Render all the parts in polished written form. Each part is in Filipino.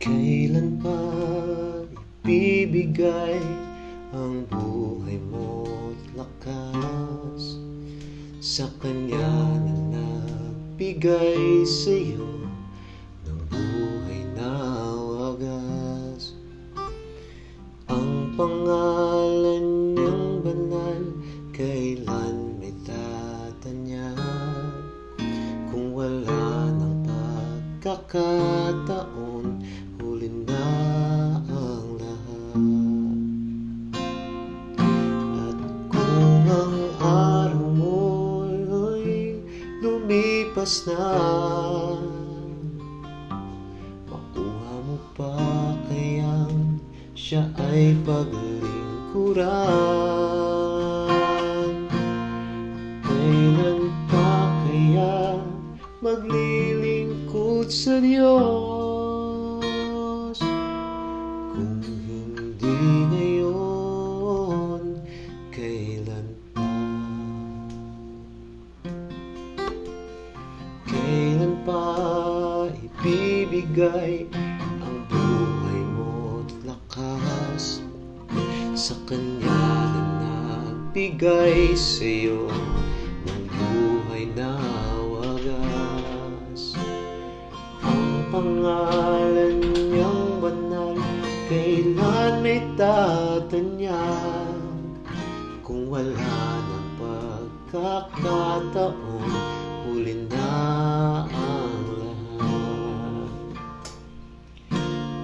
Kailan ba ibibigay ang buhay mo't lakas sa Kanya na nagbigay sa'yo ng buhay na wagas? Ang pangalan niyang banal, kailan may tatanyag? Kung wala ng pagkakataon, huli na ang lahat. At kung ang araw mo'y lumipas na, makuha mo pa kayang siya ay paglingkuran? Kailan pa kaya maglilingkod sa Diyos? Kung hindi ngayon, kailan pa? Kailan pa ibibigay ang buhay mo't lakas sa Kanya na nagbigay sa'yo ng buhay na wagas? Ang pangalan niyang banal, kailan may tatanyag? Kung wala ng pagkakataon, huli na ang lahat.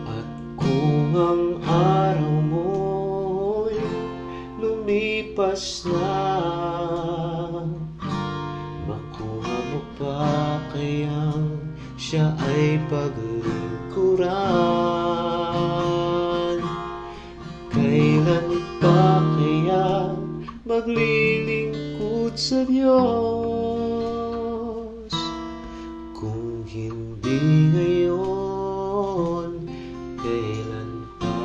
At kung ang araw mo'y lumipas na, makuha mo pa kayang siya ay paglingkuran? Kailan pa kaya maglilingkod sa Diyos? Kung hindi ngayon, kailan pa?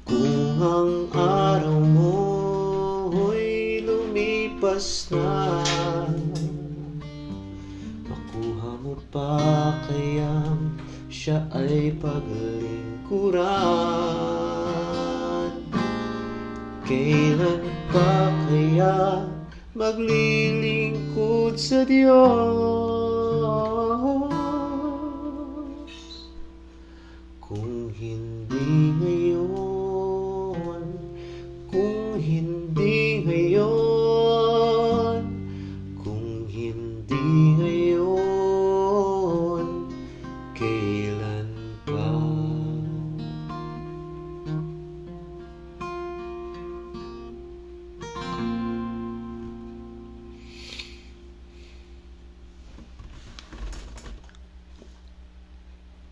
Kung ang araw mo'y lumipas na, makuha mo pa kayang siya ay paglingkuran? Kailan pa kaya maglilingkod sa Diyos? Kung hindi